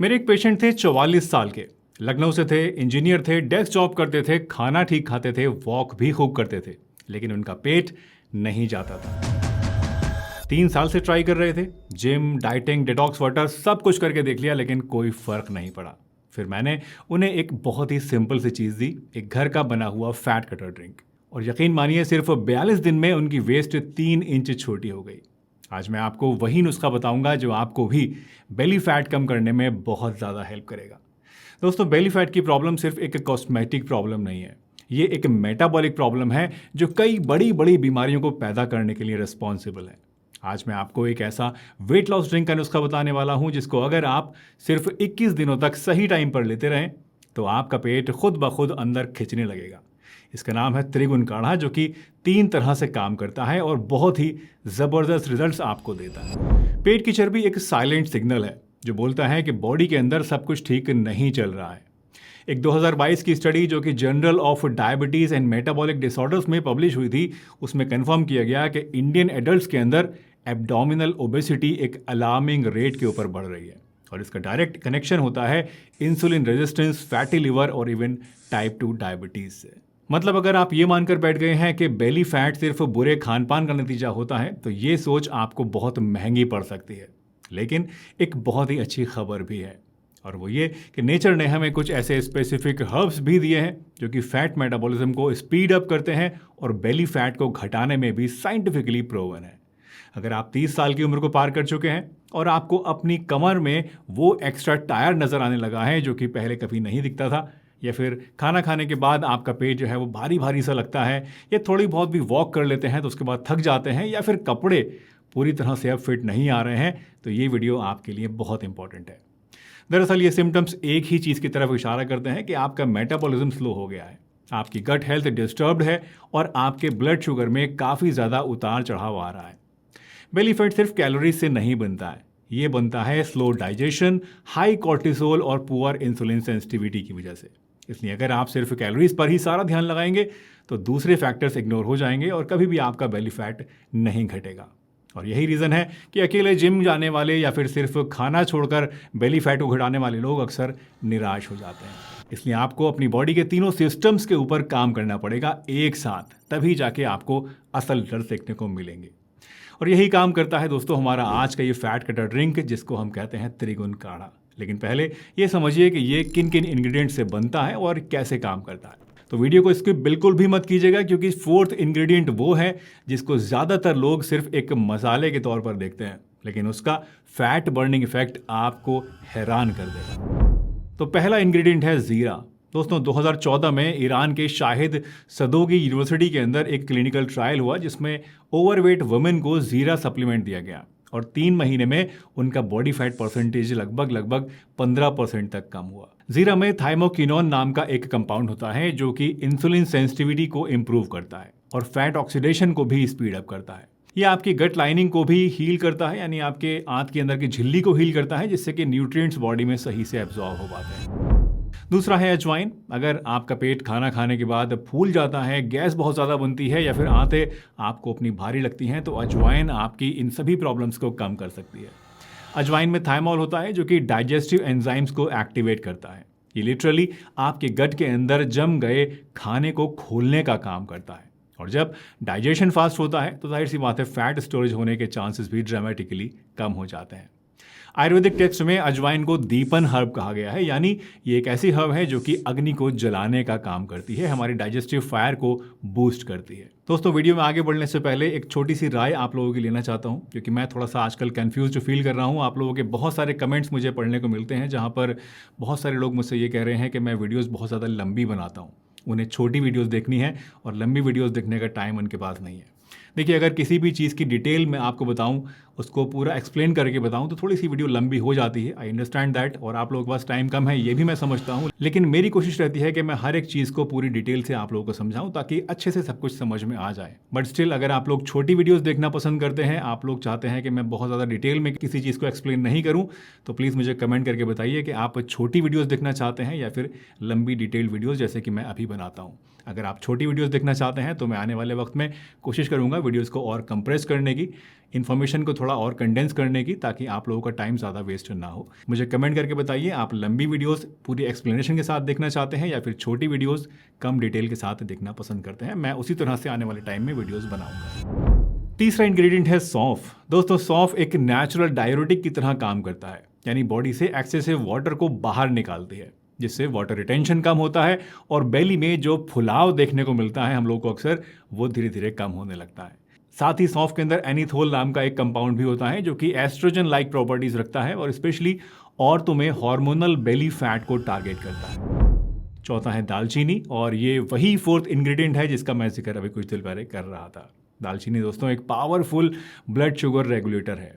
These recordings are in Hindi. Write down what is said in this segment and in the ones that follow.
मेरे एक पेशेंट थे 44 साल के, लखनऊ से थे, इंजीनियर थे, डेस्क जॉब करते थे, खाना ठीक खाते थे, वॉक भी खूब करते थे, लेकिन उनका पेट नहीं जाता था। 3 साल से ट्राई कर रहे थे, जिम, डाइटिंग, डिटॉक्स वाटर सब कुछ करके देख लिया, लेकिन कोई फर्क नहीं पड़ा। फिर मैंने उन्हें एक बहुत ही सिंपल सी चीज़ दी, एक घर का बना हुआ फैट कटर ड्रिंक, और यकीन मानिए सिर्फ 42 दिन में उनकी वेस्ट 3 इंच छोटी हो गई। आज मैं आपको वही नुस्खा बताऊंगा जो आपको भी बेली फैट कम करने में बहुत ज़्यादा हेल्प करेगा। दोस्तों, बेली फैट की प्रॉब्लम सिर्फ एक कॉस्मेटिक प्रॉब्लम नहीं है, ये एक मेटाबॉलिक प्रॉब्लम है जो कई बड़ी बड़ी बीमारियों को पैदा करने के लिए रिस्पॉन्सिबल है। आज मैं आपको एक ऐसा वेट लॉस ड्रिंक का नुस्खा बताने वाला हूं जिसको अगर आप सिर्फ 21 दिनों तक सही टाइम पर लेते रहें तो आपका पेट खुद ब खुद अंदर खिंचने लगेगा। इसका नाम है त्रिगुण काढ़ा, जो कि 3 तरह से काम करता है और बहुत ही ज़बरदस्त रिजल्ट्स आपको देता है। पेट की चर्बी एक साइलेंट सिग्नल है जो बोलता है कि बॉडी के अंदर सब कुछ ठीक नहीं चल रहा है। एक 2022 की स्टडी जो कि journal of diabetes and metabolic disorders में पब्लिश हुई थी, उसमें कंफर्म किया गया कि इंडियन एडल्ट्स के अंदर एब्डोमिनल ओबेसिटी एक अलार्मिंग रेट के ऊपर बढ़ रही है, और इसका डायरेक्ट कनेक्शन होता है इंसुलिन रेजिस्टेंस, फैटी लिवर और इवन टाइप 2 डायबिटीज़ से। मतलब अगर आप ये मानकर बैठ गए हैं कि बेली फैट सिर्फ बुरे खान पान का नतीजा होता है, तो ये सोच आपको बहुत महंगी पड़ सकती है। लेकिन एक बहुत ही अच्छी खबर भी है, और वो ये कि नेचर ने हमें कुछ ऐसे स्पेसिफिक हर्ब्स भी दिए हैं जो कि फैट मेटाबॉलिज्म को स्पीड अप करते हैं और बेली फैट को घटाने में भी साइंटिफिकली प्रूवन है। अगर आप 30 साल की उम्र को पार कर चुके हैं और आपको अपनी कमर में वो एक्स्ट्रा टायर नज़र आने लगा है जो कि पहले कभी नहीं दिखता था, या फिर खाना खाने के बाद आपका पेट जो है वो भारी भारी सा लगता है, या थोड़ी बहुत भी वॉक कर लेते हैं तो उसके बाद थक जाते हैं, या फिर कपड़े पूरी तरह से अब फिट नहीं आ रहे हैं, तो ये वीडियो आपके लिए बहुत इंपॉर्टेंट है। दरअसल ये सिम्टम्स एक ही चीज़ की तरफ इशारा करते हैं कि आपका मेटाबॉलिज्म स्लो हो गया है, आपकी गट हेल्थ डिस्टर्ब्ड है और आपके ब्लड शुगर में काफ़ी ज़्यादा उतार चढ़ाव आ रहा है। बेली फैट सिर्फ कैलोरीज से नहीं बनता है, ये बनता है स्लो डाइजेशन, हाई कॉर्टिसोल और पुअर इंसुलिन सेंसिटिविटी की वजह से। इसलिए अगर आप सिर्फ कैलोरीज पर ही सारा ध्यान लगाएंगे तो दूसरे फैक्टर्स इग्नोर हो जाएंगे और कभी भी आपका बेली फैट नहीं घटेगा। और यही रीज़न है कि अकेले जिम जाने वाले या फिर सिर्फ खाना छोड़कर बेली फैट को घटाने वाले लोग अक्सर निराश हो जाते हैं। इसलिए आपको अपनी बॉडी के तीनों सिस्टम्स के ऊपर काम करना पड़ेगा एक साथ, तभी जाके आपको असल रिजल्ट देखने को मिलेंगे। और यही काम करता है दोस्तों हमारा आज का ये फैट कटर ड्रिंक जिसको हम कहते हैं त्रिगुण काढ़ा। लेकिन पहले ये समझिए कि ये किन किन इंग्रेडिएंट्स से बनता है और कैसे काम करता है। तो वीडियो को स्किप बिल्कुल भी मत कीजिएगा, क्योंकि 4th इंग्रेडिएंट वो है जिसको ज़्यादातर लोग सिर्फ एक मसाले के तौर पर देखते हैं, लेकिन उसका फैट बर्निंग इफेक्ट आपको हैरान कर देगा। तो पहला इंग्रेडिएंट है ज़ीरा। दोस्तों, 2014 में ईरान के शाहिद सदोगी यूनिवर्सिटी के अंदर एक क्लिनिकल ट्रायल हुआ जिसमें ओवरवेट वुमेन को ज़ीरा सप्लीमेंट दिया गया और 3 महीने में उनका बॉडी फैट परसेंटेज लगभग 15% तक कम हुआ। ज़ीरा में थाइमोकिनोन नाम का एक कंपाउंड होता है जो कि इंसुलिन सेंसिटिविटी को इम्प्रूव करता है और फैट ऑक्सीडेशन को भी स्पीड अप करता है। ये आपकी गट लाइनिंग को भी हील करता है, यानी आपके आंत के अंदर की झिल्ली को हील करता है, जिससे कि न्यूट्रिएंट्स बॉडी में सही से एब्जॉर्ब हो पाते हैं। दूसरा है अजवाइन। अगर आपका पेट खाना खाने के बाद फूल जाता है, गैस बहुत ज़्यादा बनती है या फिर आंतें आपको अपनी भारी लगती हैं, तो अजवाइन आपकी इन सभी प्रॉब्लम्स को कम कर सकती है। अजवाइन में थाइमोल होता है जो कि डाइजेस्टिव एंजाइम्स को एक्टिवेट करता है। ये लिटरली आपके गट के अंदर जम गए खाने को खोलने का काम करता है, और जब डाइजेशन फास्ट होता है तो जाहिर सी बात है फैट स्टोरेज होने के चांसेस भी ड्रामेटिकली कम हो जाते हैं। आयुर्वेदिक टेक्स्ट में अजवाइन को दीपन हर्ब कहा गया है, यानी ये एक ऐसी हर्ब है जो कि अग्नि को जलाने का काम करती है, हमारी डाइजेस्टिव फायर को बूस्ट करती है। दोस्तों, वीडियो में आगे बढ़ने से पहले एक छोटी सी राय आप लोगों की लेना चाहता हूं, क्योंकि मैं थोड़ा सा आजकल कंफ्यूज फील कर रहा हूं। आप लोगों के बहुत सारे कमेंट्स मुझे पढ़ने को मिलते हैं जहां पर बहुत सारे लोग मुझसे ये कह रहे हैं कि मैं वीडियोज़ बहुत ज़्यादा लंबी बनाता हूँ, उन्हें छोटी वीडियोज़ देखनी है और लंबी वीडियोज़ देखने का टाइम उनके पास नहीं है। देखिए, अगर किसी भी चीज़ की डिटेल में आपको बताऊं, उसको पूरा एक्सप्लेन करके बताऊं, तो थोड़ी सी वीडियो लंबी हो जाती है। आई अंडरस्टैंड दैट, और आप लोगों के पास टाइम कम है ये भी मैं समझता हूं, लेकिन मेरी कोशिश रहती है कि मैं हर एक चीज़ को पूरी डिटेल से आप लोगों को समझाऊं ताकि अच्छे से सब कुछ समझ में आ जाए। बट स्टिल, अगर आप लोग छोटी वीडियोज़ देखना पसंद करते हैं, आप लोग चाहते हैं कि मैं बहुत ज़्यादा डिटेल में किसी चीज़ को एक्सप्लेन नहीं करूँ, तो प्लीज़ मुझे कमेंट करके बताइए कि आप छोटी वीडियोज़ देखना चाहते हैं या फिर लंबी डिटेल्ड वीडियोज़ जैसे कि मैं अभी बनाता हूँ। अगर आप छोटी वीडियोस देखना चाहते हैं तो मैं आने वाले वक्त में कोशिश करूंगा वीडियोस को और कंप्रेस करने की, इन्फॉर्मेशन को थोड़ा और कंडेंस करने की, ताकि आप लोगों का टाइम ज़्यादा वेस्ट ना हो। मुझे कमेंट करके बताइए आप लंबी वीडियोस पूरी एक्सप्लेनेशन के साथ देखना चाहते हैं या फिर छोटी वीडियोस कम डिटेल के साथ देखना पसंद करते हैं। मैं उसी तरह से आने वाले टाइम में वीडियोस बनाऊंगा। तीसरा इंग्रेडिएंट है सौंफ। दोस्तों सौंफ एक नेचुरल डाययूरेटिक की तरह काम करता है, यानी बॉडी से एक्सेसिव वाटर को बाहर निकालती है, जिससे वाटर रिटेंशन कम होता है और बेली में जो फुलाव देखने को मिलता है हम लोग को अक्सर, वो धीरे धीरे कम होने लगता है। साथ ही सौंफ के अंदर एनीथोल नाम का एक कंपाउंड भी होता है जो कि एस्ट्रोजन लाइक प्रॉपर्टीज रखता है और स्पेशली औरतों में हार्मोनल बेली फैट को टारगेट करता है। चौथा है दालचीनी, और ये वही फोर्थ इंग्रेडिएंट है जिसका मैं जिक्र अभी कुछ देर पहले कर रहा था। दालचीनी दोस्तों एक पावरफुल ब्लड शुगर रेगुलेटर है।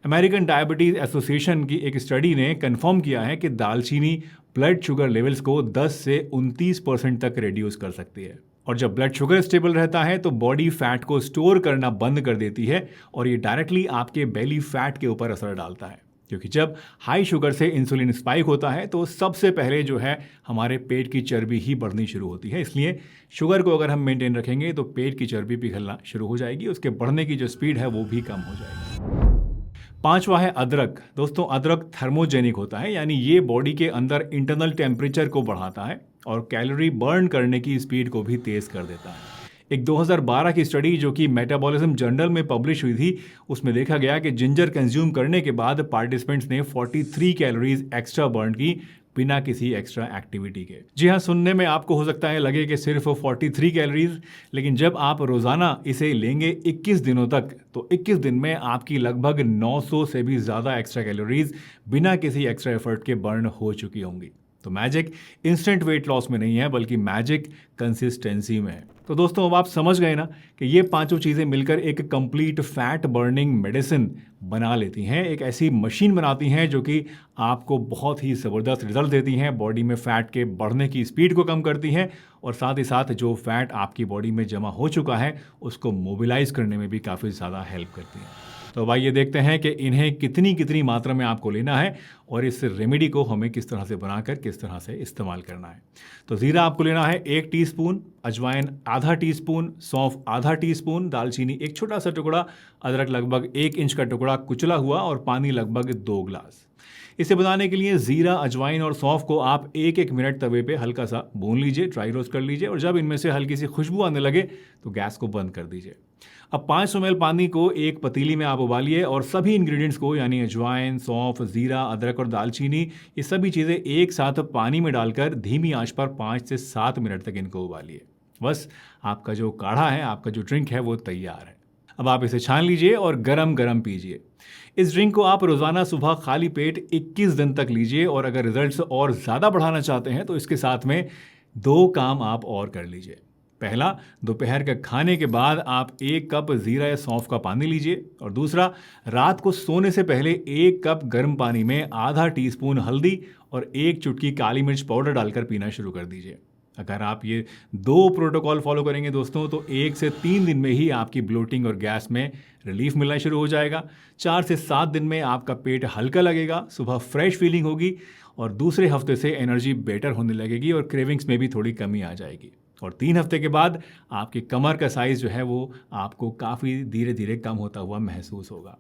अमेरिकन डायबिटीज एसोसिएशन की एक स्टडी ने कंफर्म किया है कि दालचीनी ब्लड शुगर लेवल्स को 10 से 29% तक रिड्यूस कर सकती है। और जब ब्लड शुगर स्टेबल रहता है तो बॉडी फैट को स्टोर करना बंद कर देती है और ये डायरेक्टली आपके बेली फैट के ऊपर असर डालता है, क्योंकि जब हाई शुगर से इंसुलिन स्पाइक होता है तो सबसे पहले जो है हमारे पेट की चर्बी ही बढ़नी शुरू होती है। इसलिए शुगर को अगर हम मेंटेन रखेंगे तो पेट की चर्बी पिघलना शुरू हो जाएगी, उसके बढ़ने की जो स्पीड है वो भी कम हो जाएगी। पांचवा है अदरक। दोस्तों अदरक थर्मोजेनिक होता है, यानी ये बॉडी के अंदर इंटरनल टेम्परेचर को बढ़ाता है और कैलोरी बर्न करने की स्पीड को भी तेज कर देता है। एक 2012 की स्टडी जो कि मेटाबॉलिज्म जर्नल में पब्लिश हुई थी, उसमें देखा गया कि जिंजर कंज्यूम करने के बाद पार्टिसिपेंट्स ने 43 कैलोरीज एक्स्ट्रा बर्न की बिना किसी एक्स्ट्रा एक्टिविटी के। जी हाँ, सुनने में आपको हो सकता है लगे कि सिर्फ 43 कैलोरीज, लेकिन जब आप रोजाना इसे लेंगे 21 दिनों तक, तो 21 दिन में आपकी लगभग 900 से भी ज़्यादा एक्स्ट्रा कैलोरीज बिना किसी एक्स्ट्रा एफर्ट के बर्न हो चुकी होंगी। तो मैजिक इंस्टेंट वेट लॉस में नहीं है, बल्कि मैजिक कंसिस्टेंसी में है। तो दोस्तों अब आप समझ गए ना कि ये पांचों चीज़ें मिलकर एक कंप्लीट फैट बर्निंग मेडिसिन बना लेती हैं, एक ऐसी मशीन बनाती हैं जो कि आपको बहुत ही ज़बरदस्त रिजल्ट देती हैं, बॉडी में फैट के बढ़ने की स्पीड को कम करती हैं और साथ ही साथ जो फैट आपकी बॉडी में जमा हो चुका है उसको मोबिलाइज करने में भी काफ़ी ज़्यादा हेल्प करती हैं। तो भाई ये देखते हैं कि इन्हें कितनी कितनी मात्रा में आपको लेना है और इस रेमेडी को हमें किस तरह से बनाकर किस तरह से इस्तेमाल करना है। तो ज़ीरा आपको लेना है 1 टीस्पून, अजवाइन आधा टीस्पून, सौंफ आधा टीस्पून, दालचीनी एक छोटा सा टुकड़ा, अदरक लगभग 1 इंच का टुकड़ा कुचला हुआ और पानी लगभग 2 गिलास। इसे बनाने के लिए ज़ीरा, अजवाइन और सौंफ को आप 1-1 मिनट तवे पे हल्का सा भून लीजिए, ड्राई रोस्ट कर लीजिए और जब इनमें से हल्की सी खुशबू आने लगे तो गैस को बंद कर दीजिए। अब 500 ml पानी को एक पतीली में आप उबालिए और सभी इंग्रेडिएंट्स को, यानी अजवाइन, सौंफ, ज़ीरा, अदरक और दालचीनी, ये सभी चीज़ें एक साथ पानी में डालकर धीमी आंच पर 5 से 7 मिनट तक इनको उबालिए। बस आपका जो काढ़ा है, आपका जो ड्रिंक है वो तैयार है। अब आप इसे छान लीजिए और गरम गरम पीजिए। इस ड्रिंक को आप रोज़ाना सुबह खाली पेट 21 दिन तक लीजिए और अगर रिजल्ट्स और ज़्यादा बढ़ाना चाहते हैं तो इसके साथ में 2 काम आप और कर लीजिए। पहला, दोपहर के खाने के बाद आप 1 कप ज़ीरा या सौंफ का पानी लीजिए और दूसरा, रात को सोने से पहले 1 कप गर्म पानी में आधा टीस्पून हल्दी और 1 चुटकी काली मिर्च पाउडर डालकर पीना शुरू कर दीजिए। अगर आप ये 2 प्रोटोकॉल फॉलो करेंगे दोस्तों तो 1 से 3 दिन में ही आपकी ब्लोटिंग और गैस में रिलीफ मिलना शुरू हो जाएगा। 4 से 7 दिन में आपका पेट हल्का लगेगा, सुबह फ्रेश फीलिंग होगी और दूसरे हफ्ते से एनर्जी बेटर होने लगेगी और क्रेविंग्स में भी थोड़ी कमी आ जाएगी। और 3 हफ्ते के बाद आपकी कमर का साइज़ जो है वो आपको काफ़ी धीरे धीरे कम होता हुआ महसूस होगा।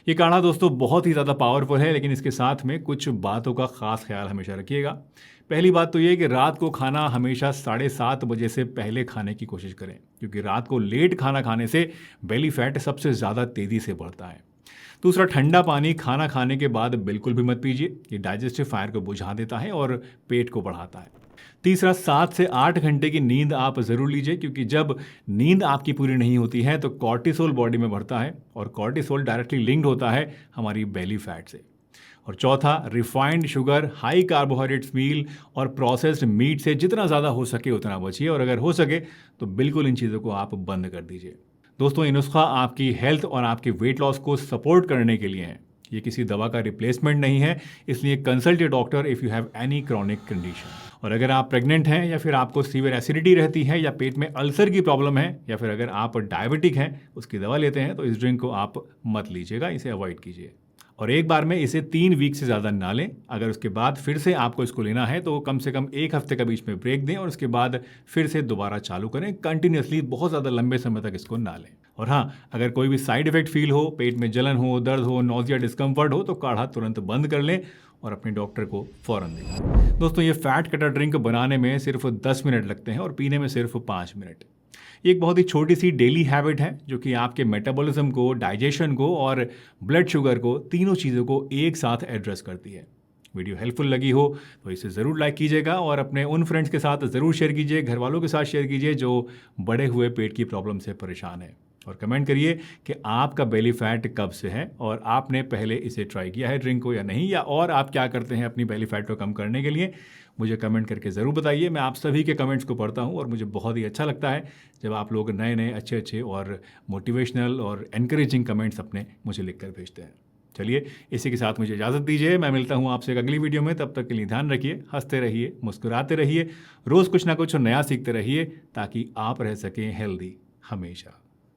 ये काढ़ा दोस्तों बहुत ही ज़्यादा पावरफुल है, लेकिन इसके साथ में कुछ बातों का ख़ास ख्याल हमेशा रखिएगा। पहली बात तो ये कि रात को खाना हमेशा 7:30 बजे से पहले खाने की कोशिश करें, क्योंकि रात को लेट खाना खाने से बेली फैट सबसे ज़्यादा तेज़ी से बढ़ता है। दूसरा, ठंडा पानी खाना खाने के बाद बिल्कुल भी मत पीजिए, ये डाइजेस्टिव फायर को बुझा देता है और पेट को बढ़ाता है। तीसरा, 7 से 8 घंटे की नींद आप ज़रूर लीजिए, क्योंकि जब नींद आपकी पूरी नहीं होती है तो कॉर्टिसोल बॉडी में बढ़ता है और कॉर्टिसोल डायरेक्टली लिंक्ड होता है हमारी बेली फैट से। और चौथा, रिफाइंड शुगर, हाई कार्बोहाइड्रेट्स मील और प्रोसेस्ड मीट से जितना ज़्यादा हो सके उतना बचिए और अगर हो सके तो बिल्कुल इन चीज़ों को आप बंद कर दीजिए। दोस्तों, ये नुस्खा आपकी हेल्थ और आपके वेट लॉस को सपोर्ट करने के लिए है, ये किसी दवा का रिप्लेसमेंट नहीं है, इसलिए consult your doctor if you have any chronic condition. और अगर आप प्रेग्नेंट हैं या फिर आपको सीवियर एसिडिटी रहती है या पेट में अल्सर की प्रॉब्लम है या फिर अगर आप डायबिटिक हैं, उसकी दवा लेते हैं, तो इस ड्रिंक को आप मत लीजिएगा, इसे अवॉइड कीजिए। और एक बार में इसे 3 वीक से ज़्यादा ना लें। अगर उसके बाद फिर से आपको इसको लेना है तो कम से कम 1 हफ्ते का बीच में ब्रेक दें और उसके बाद फिर से दोबारा चालू करें। कंटिन्यूसली बहुत ज़्यादा लंबे समय तक इसको ना लें। और हाँ, अगर कोई भी साइड इफेक्ट फील हो, पेट में जलन हो, दर्द हो, नौजिया, डिस्कम्फर्ट हो, तो काढ़ा तुरंत बंद कर लें और अपने डॉक्टर को फ़ौरन दें। दोस्तों, ये फैट कटर ड्रिंक बनाने में सिर्फ 10 मिनट लगते हैं और पीने में सिर्फ 5 मिनट। ये एक बहुत ही छोटी सी डेली हैबिट है जो कि आपके मेटाबॉलिज्म को, डाइजेशन को और ब्लड शुगर को, तीनों चीज़ों को एक साथ एड्रेस करती है। वीडियो हेल्पफुल लगी हो तो इसे ज़रूर लाइक कीजिएगा और अपने उन फ्रेंड्स के साथ ज़रूर शेयर कीजिए, घर वालों के साथ शेयर कीजिए जो बढ़े हुए पेट की प्रॉब्लम से परेशान है। और कमेंट करिए कि आपका बेली फैट कब से है और आपने पहले इसे ट्राई किया है ड्रिंक को या नहीं, या और आप क्या करते हैं अपनी बेली फैट को कम करने के लिए। मुझे कमेंट करके ज़रूर बताइए। मैं आप सभी के कमेंट्स को पढ़ता हूँ और मुझे बहुत ही अच्छा लगता है जब आप लोग नए नए अच्छे अच्छे और मोटिवेशनल और एनकरेजिंग कमेंट्स अपने मुझे लिख कर भेजते हैं। चलिए, इसी के साथ मुझे इजाज़त दीजिए। मैं मिलता हूँ आपसे एक अगली वीडियो में। तब तक के लिए ध्यान रखिए, हंसते रहिए, मुस्कुराते रहिए, रोज़ कुछ ना कुछ नया सीखते रहिए ताकि आप रह सकें हेल्दी हमेशा।